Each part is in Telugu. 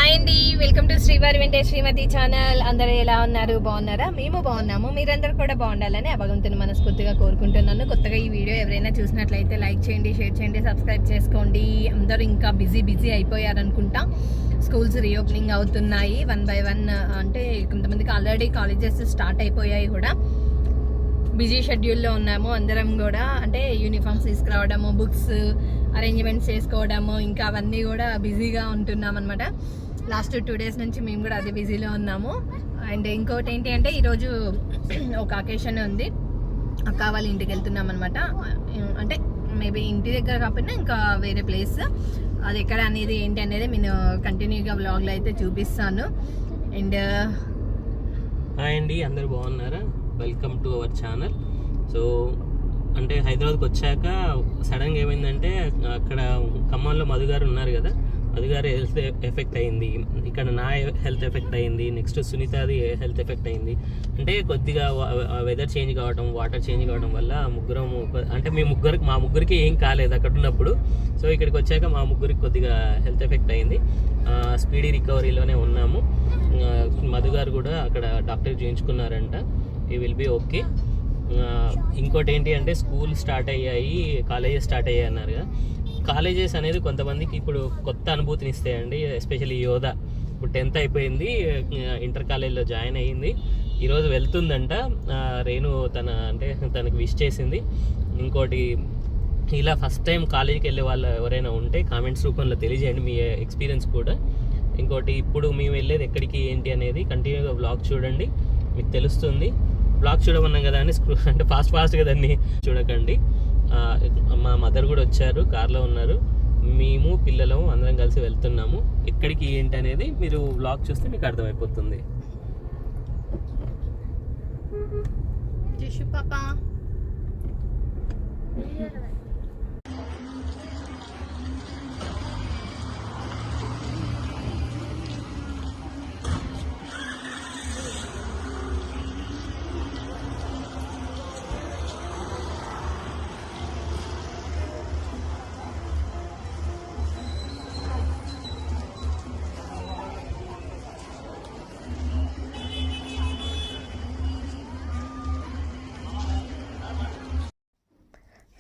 హాయ్ అండి, వెల్కమ్ టు శ్రీవారి వెంటే శ్రీమతి ఛానల్. అందరూ ఎలా ఉన్నారు? బాగున్నారా? మేము బాగున్నాము. మీరందరూ కూడా బాగుండాలని ఆ భగవంతుని మనస్ఫూర్తిగా కోరుకుంటున్నాను. కొత్తగా ఈ వీడియో ఎవరైనా చూసినట్లయితే లైక్ చేయండి, షేర్ చేయండి, సబ్స్క్రైబ్ చేసుకోండి. అందరూ ఇంకా బిజీ అయిపోయారనుకుంటా. స్కూల్స్ రీఓపెనింగ్ అవుతున్నాయి 1 by 1. అంటే కొంతమందికి ఆల్రెడీ కాలేజెస్ స్టార్ట్ అయిపోయాయి కూడా. బిజీ షెడ్యూల్లో ఉన్నాము అందరం కూడా. అంటే యూనిఫామ్స్ తీసుకురావడము, బుక్స్ అరేంజ్మెంట్స్ చేసుకోవడము, ఇంకా అవన్నీ కూడా బిజీగా ఉంటున్నాం అనమాట. లాస్ట్ 2 days నుంచి మేము కూడా అదే బిజీలో ఉన్నాము. అండ్ ఇంకోటి ఏంటి అంటే ఈరోజు ఒక అకేషన్ ఉంది, అక్క వాళ్ళ ఇంటికి వెళ్తున్నాం అనమాట. అంటే మేబీ ఇంటి దగ్గర కాకపోయినా ఇంకా వేరే ప్లేస్, అది ఎక్కడ అనేది ఏంటి అనేది నేను కంటిన్యూగా వ్లాగ్లో అయితే చూపిస్తాను. అండ్ హాయ్ అండి, అందరు బాగున్నారా? Welcome to our channel. So అంటే హైదరాబాద్కి వచ్చాక సడన్గా ఏమైందంటే, అక్కడ ఖమ్మంలో మధు గారు ఉన్నారు కదా, మధు గారి హెల్త్ ఎఫెక్ట్ అయింది, ఇక్కడ నా హెల్త్ ఎఫెక్ట్ అయింది, నెక్స్ట్ సునీతది హెల్త్ ఎఫెక్ట్ అయింది. అంటే కొద్దిగా వెదర్ చేంజ్ కావడం, వాటర్ చేంజ్ కావడం వల్ల అంటే మా ముగ్గురికి ఏం కాలేదు అక్కడ ఉన్నప్పుడు. సో ఇక్కడికి వచ్చాక మా ముగ్గురికి కొద్దిగా హెల్త్ ఎఫెక్ట్ అయింది. స్పీడీ రికవరీలోనే ఉన్నాము. మధు గారు కూడా అక్కడ డాక్టర్ చేయించుకున్నారంట, ఈ విల్ బి ఓకే. ఇంకోటి ఏంటి అంటే స్కూల్ స్టార్ట్ అయ్యాయి, కాలేజెస్ స్టార్ట్ అయ్యాయి అన్నారు కదా. కాలేజెస్ అనేది కొంతమందికి ఇప్పుడు కొత్త అనుభూతిని ఇస్తాయండి. ఎస్పెషల్లీ యోధ ఇప్పుడు 10th అయిపోయింది, ఇంటర్ కాలేజ్లో జాయిన్ అయ్యింది. ఈరోజు వెళ్తుందంట. రేణు తనకి విష్ చేసింది. ఇంకోటి, ఇలా ఫస్ట్ టైం కాలేజీకి వెళ్ళే వాళ్ళు ఎవరైనా ఉంటే కామెంట్స్ రూపంలో తెలియజేయండి మీ ఎక్స్పీరియన్స్ కూడా. ఇంకోటి, ఇప్పుడు మేము వెళ్ళేది ఎక్కడికి ఏంటి అనేది కంటిన్యూగా వ్లాగ్ చూడండి, మీకు తెలుస్తుంది. బ్లాగ్ చూడమన్నాం కదా అని అంటే ఫాస్ట్గా దాన్ని చూడకండి. మా మదర్ కూడా వచ్చారు, కార్లో ఉన్నారు. మేము పిల్లలము అందరం కలిసి వెళ్తున్నాము. ఎక్కడికి ఏంటి అనేది మీరు బ్లాగ్ చూస్తే మీకు అర్థమైపోతుంది.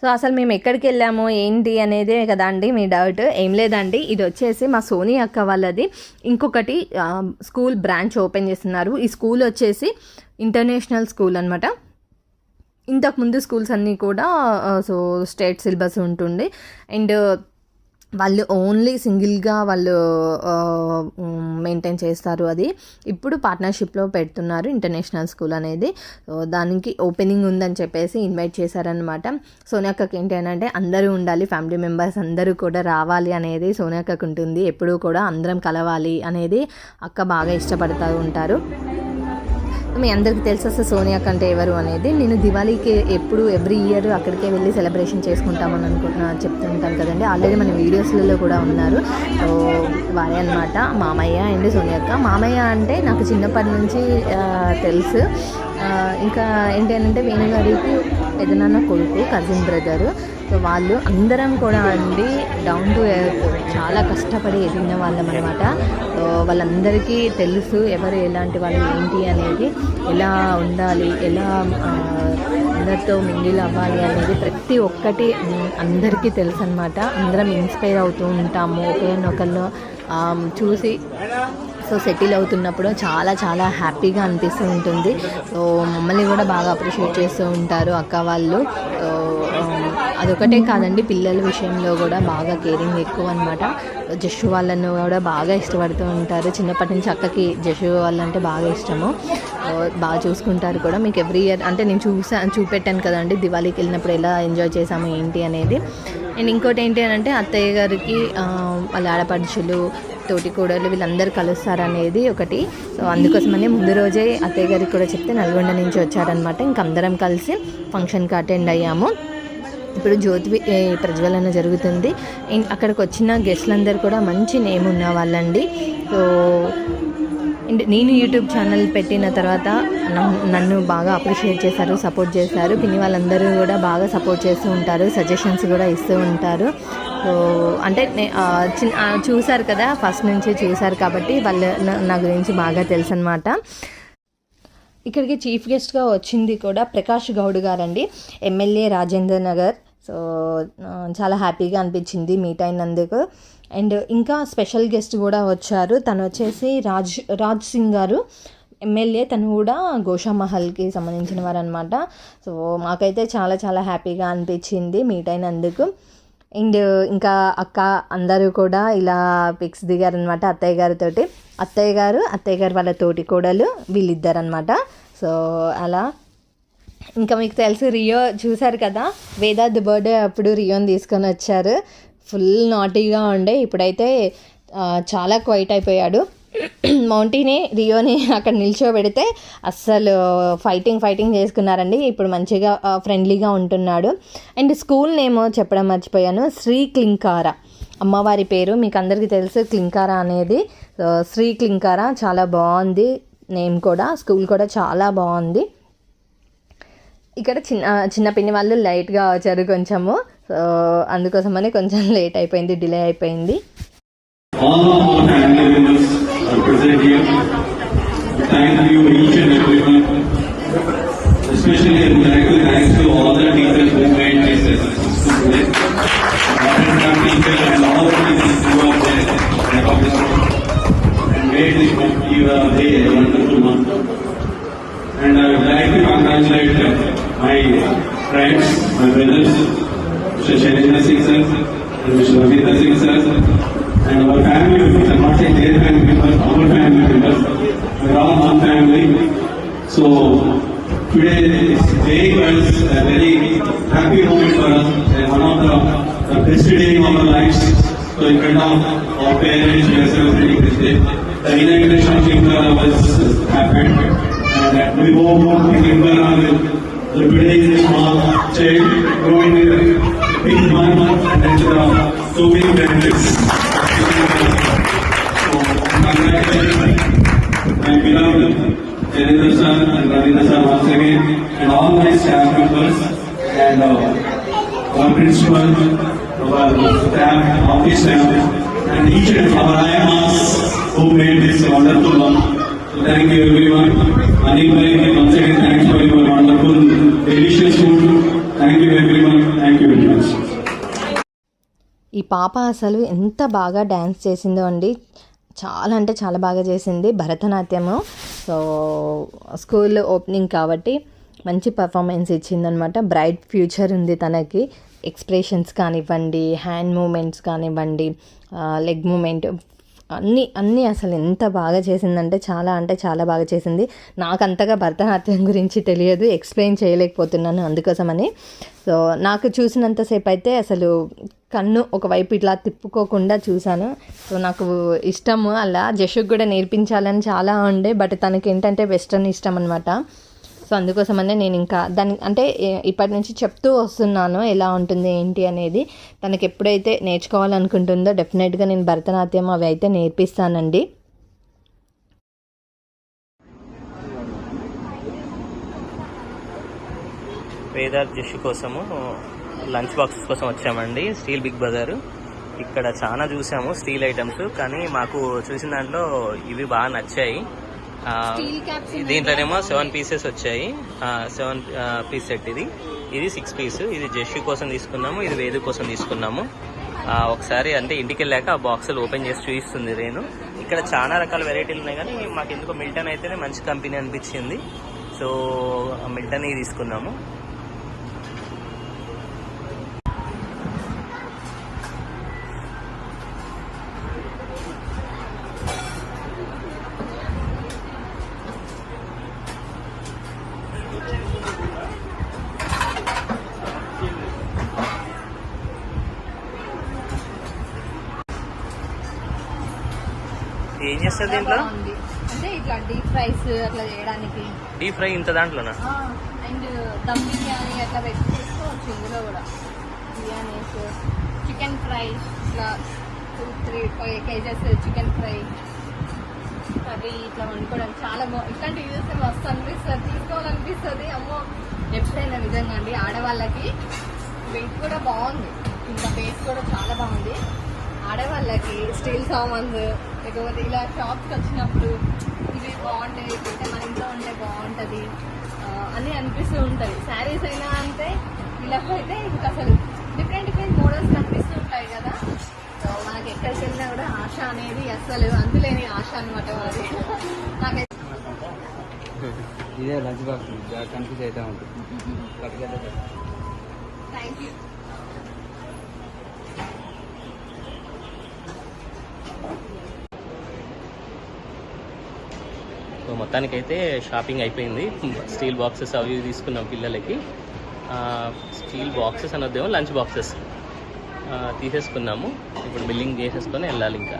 సో అసలు మేము ఎక్కడికి వెళ్ళాము ఏంటి అనేదే కదా అండి మీ డౌట్. ఏం లేదండి, ఇది వచ్చేసి మా సోనీ అక్క వాళ్ళది ఇంకొకటి స్కూల్ బ్రాంచ్ ఓపెన్ చేస్తున్నారు. ఈ స్కూల్ వచ్చేసి ఇంటర్నేషనల్ స్కూల్ అనమాట. ఇంతకుముందు స్కూల్స్ అన్నీ కూడా సో స్టేట్ సిలబస్ ఉంటుండే, అండ్ వాళ్ళు ఓన్లీ సింగిల్గా వాళ్ళు మెయింటైన్ చేస్తారు. అది ఇప్పుడు పార్ట్నర్షిప్లో పెడుతున్నారు ఇంటర్నేషనల్ స్కూల్ అనేది. దానికి ఓపెనింగ్ ఉందని చెప్పేసి ఇన్వైట్ చేశారనమాట. సోనియాక్కకి ఏంటి అంటే అందరూ ఉండాలి, ఫ్యామిలీ మెంబర్స్ అందరూ కూడా రావాలి అనేది సోనియాక్కకు ఉంటుంది. ఎప్పుడూ కూడా అందరం కలవాలి అనేది అక్క బాగా ఇష్టపడుతూ ఉంటారు. మీ అందరికీ తెలుసు అసలు సోనియాక్క అంటే ఎవరు అనేది. నేను దివాళీకి ఎవ్రీ ఇయర్ అక్కడికే వెళ్ళి సెలబ్రేషన్ చేసుకుంటామని చెప్తుంటాను కదండి. ఆల్రెడీ మన వీడియోస్లలో కూడా ఉన్నారు. సో వారే అనమాట మామయ్య అండ్ సోనియాక్క. మామయ్య అంటే నాకు చిన్నప్పటి నుంచి తెలుసు. ఇంకా ఏంటి అంటే వేణుగారికి పెదనాన్న కొడుకు, కజిన్ బ్రదరు. సో వాళ్ళు అందరం కూడా అండి డౌన్ టు ఎర్త్, చాలా కష్టపడి ఎదిగిన వాళ్ళం అనమాట. సో వాళ్ళందరికీ తెలుసు ఎవరు ఎలాంటి వాళ్ళు ఏంటి అనేది, ఎలా ఉండాలి, ఎలా అందరితో మింగిల్ అవ్వాలి అనేది ప్రతి ఒక్కటి అందరికీ తెలుసు అనమాట. అందరం ఇన్స్పైర్ అవుతూ ఉంటాము ఒకరినొకరిలో చూసి. సో సెటిల్ అవుతున్నప్పుడు చాలా చాలా హ్యాపీగా అనిపిస్తూ ఉంటుంది. సో మమ్మల్ని కూడా బాగా అప్రిషియేట్ చేస్తూ ఉంటారు అక్క వాళ్ళు. అదొకటే కాదండి, పిల్లల విషయంలో కూడా బాగా కేరింగ్ ఎక్కువ అనమాట. జషు వాళ్ళను కూడా బాగా ఇష్టపడుతూ ఉంటారు. చిన్నప్పటి నుంచి అక్కకి జషు వాళ్ళంటే బాగా ఇష్టము, బాగా చూసుకుంటారు కూడా. మీకు ఎవ్రీ ఇయర్ అంటే నేను చూపెట్టాను కదండి దివాళీకి వెళ్ళినప్పుడు ఎలా ఎంజాయ్ చేసాము ఏంటి అనేది. అండ్ ఇంకోటి ఏంటి అంటే అత్తయ్య గారికి వాళ్ళ ఆడపడుచులు, తోటి కోడలు వీళ్ళందరూ కలుస్తారనేది ఒకటి. సో అందుకోసమని ముందు రోజే అత్తయ్య గారికి కూడా చెప్తే నల్గొండ నుంచి వచ్చారనమాట. ఇంకందరం కలిసి ఫంక్షన్కి అటెండ్ అయ్యాము. ఇప్పుడు జ్యోతి ప్రజ్వలన జరుగుతుంది. అక్కడికి వచ్చిన గెస్ట్లందరూ కూడా మంచి నేమ్ ఉన్న వాళ్ళండి. సో అండ్ నేను యూట్యూబ్ ఛానల్ పెట్టిన తర్వాత నన్ను బాగా అప్రిషియేట్ చేశారు, సపోర్ట్ చేశారు. పిన్ని వాళ్ళందరూ కూడా బాగా సపోర్ట్ చేస్తూ ఉంటారు, సజెషన్స్ కూడా ఇస్తూ ఉంటారు. సో అంటే చూశారు కదా, ఫస్ట్ నుంచి చూశారు కాబట్టి వాళ్ళు నా గురించి బాగా తెలుసు అనమాట. ఇక్కడికి చీఫ్ గెస్ట్గా వచ్చింది కూడా ప్రకాష్ గౌడ్ గారండి, ఎమ్మెల్యే రాజేంద్ర నగర్. సో చాలా హ్యాపీగా అనిపించింది మీట్ అయినందుకు. అండ్ ఇంకా స్పెషల్ గెస్ట్ కూడా వచ్చారు, తను వచ్చేసి రాజ్ సింగ్ గారు, ఎమ్మెల్యే. తను కూడా గోషామహల్కి సంబంధించిన వారు అనమాట. సో మాకైతే చాలా చాలా హ్యాపీగా అనిపించింది మీట్ అయినందుకు. అండ్ ఇంకా అక్క అందరూ కూడా ఇలా పిక్స్ దిగారనమాట అత్తయ్య గారితోటి. అత్తయ్య గారు వాళ్ళ తోటి కోడలు వీళ్ళిద్దరు అనమాట. సో అలా ఇంకా మీకు తెలుసు రియో చూశారు కదా, వేదాద్ బర్త్డే అప్పుడు రియోని తీసుకొని వచ్చారు. ఫుల్ నాటీగా ఉండే, ఇప్పుడైతే చాలా క్వైట్ అయిపోయాడు. మౌంటీని రియోని అక్కడ నిల్చోబెడితే అస్సలు ఫైటింగ్ చేసుకున్నారండి. ఇప్పుడు మంచిగా ఫ్రెండ్లీగా ఉంటున్నాడు. అండ్ స్కూల్ నేమ్ చెప్పడం మర్చిపోయాను, శ్రీ క్లింకారా అమ్మవారి పేరు. మీకు అందరికీ తెలుసు క్లింకారా అనేది. శ్రీ క్లింకారా చాలా బాగుంది నేమ్ కూడా, స్కూల్ కూడా చాలా బాగుంది. ఇక్కడ చిన్న పిన్ని వాళ్ళు లైట్గా వచ్చారు కొంచెము, సో అందుకోసమని కొంచెం లేట్ అయిపోయింది, డిలే అయిపోయింది. All our family members are present here. Thank you each and everyone. Especially I would like to thank to all the teachers who made this successful today. Teachers and all the teachers who are there and made this day a wonderful month. And I would like to congratulate my friends, my brothers, Mr. Shailendra Singh sir and Mr. Ravindra Singh sir. And our family members, I'm not saying their family members, our family members, we're all one family. So today this day was a very happy moment for us, and one of the best day of our lives. So in front of our parents, we are celebrating this day. The inauguration of Kimbara was happened, and we hope Kimbara will today is a small child growing with a big man and so many benefits. Congratulations, my beloved Shailendra sir and Ravindra sir once again, and all my staff members and our principal, our staff, office staff, and each and our IMAs who made this wonderful one. So thank you everyone. Anil bhai, once again thanks for your wonderful, delicious food. Thank you everyone. Thank you very much. ఈ పాప అసలు ఎంత బాగా డ్యాన్స్ చేసిందో అండి, చాలా అంటే చాలా బాగా చేసింది భరతనాట్యము. సో స్కూల్ ఓపెనింగ్ కాబట్టి మంచి పర్ఫార్మెన్స్ ఇచ్చిందనమాట. బ్రైట్ ఫ్యూచర్ ఉంది తనకి. ఎక్స్ప్రెషన్స్ కానివ్వండి, హ్యాండ్ మూమెంట్స్ కానివ్వండి, లెగ్ మూమెంట్ అన్నీ అసలు ఎంత బాగా చేసిందంటే చాలా అంటే చాలా బాగా చేసింది. నాకు అంతగా భరతనాట్యం గురించి తెలియదు, ఎక్స్ప్లెయిన్ చేయలేకపోతున్నాను అందుకోసమని. సో నాకు చూసినంతసేపు అయితే అసలు కన్ను ఒకవైపు ఇట్లా తిప్పుకోకుండా చూశాను. సో నాకు ఇష్టము, అలా జషుకు కూడా నేర్పించాలని చాలా ఉండే, బట్ తనకి ఏంటంటే వెస్ట్రన్ ఇష్టం అనమాట. సో అందుకోసమనే నేను ఇంకా దాన్ని అంటే ఇప్పటి నుంచి చెప్తూ వస్తున్నాను ఎలా ఉంటుంది ఏంటి అనేది. తనకి ఎప్పుడైతే నేర్చుకోవాలనుకుంటుందో డెఫినెట్గా నేను భరతనాట్యం అవి అయితే నేర్పిస్తానండి. వేదార్ జష్ కోసము లంచ్ బాక్సెస్ కోసం వచ్చామండి, స్టీల్ బిగ్ బజారు. ఇక్కడ చాలా చూసాము స్టీల్ ఐటమ్స్, కానీ మాకు చూసిన దాంట్లో ఇవి బాగా నచ్చాయి. దీంట్లోనేమో 7 పీసెస్ వచ్చాయి, 7 పీస్ సెట్. ఇది 6 పీస్. ఇది జష్ కోసం తీసుకున్నాము, ఇది వేదు కోసం తీసుకున్నాము. ఒకసారి అంటే ఇంటికి వెళ్ళాక ఆ బాక్సులు ఓపెన్ చేసి చూపిస్తుంది నేను. ఇక్కడ చాలా రకాల వెరైటీలు ఉన్నాయి, కానీ మాకు ఎందుకో మిల్టన్ అయితేనే మంచి కంపెనీ అనిపించింది. సో మిల్టన్ తీసుకున్నాము. ఏం చేస్తారు దీంట్లో? అంటే ఇట్లా డీప్ ఫ్రైస్ అట్లా చేయడానికి. డీప్ ఫ్రై ఇంత దాంట్లోనా? అండ్ దమ్ బిర్యానీ అట్లా పెట్టి చేసుకోవచ్చు. ఇందులో కూడా బిర్యానీస్, చికెన్ ఫ్రై, ఇట్లా 2-3 కేజెస్ చికెన్ ఫ్రై, అవి ఇట్లా వండుకోవడానికి చాలా ఇట్లాంటివి చూస్తే మస్తు అనిపిస్తుంది, తీసుకోవాలనిపిస్తుంది. అమ్మో ఎప్పుడైనా నిజంగా అండి ఆడవాళ్ళకి వెయిట్ కూడా బాగుంది, ఇంకా బేస్ కూడా చాలా బాగుంది. ఆడవాళ్ళకి స్టీల్ సామాన్స్ లేకపోతే ఇలా షాప్స్కి వచ్చినప్పుడు ఇవి బాగుంటాయి, అంటే మన ఇంట్లో ఉంటే బాగుంటుంది అని అనిపిస్తూ ఉంటుంది. శారీస్ అయినా అంతే, ఇలా అయితే ఇంకా అసలు డిఫరెంట్ డిఫరెంట్ మోడల్స్ కనిపిస్తూ ఉంటాయి కదా. సో మనకి ఎక్కడికి వెళ్ళినా కూడా ఆశ అనేది అసలు అందులేని ఆశ అనమాట అది. నాకైతే ఇదే లంచ్ బాక్స్ కన్ఫ్యూజ్ అవుతా ఉంటుంది. Thank you. సో మొత్తానికైతే షాపింగ్ అయిపోయింది. స్టీల్ బాక్సెస్ అవి ఇవి తీసుకున్నాం పిల్లలకి. స్టీల్ బాక్సెస్ అనొద్దేమో లంచ్ బాక్సెస్ తీసేసుకున్నాము. ఇప్పుడు బిల్లింగ్ చేసేసుకొని వెళ్ళాలి ఇంకా.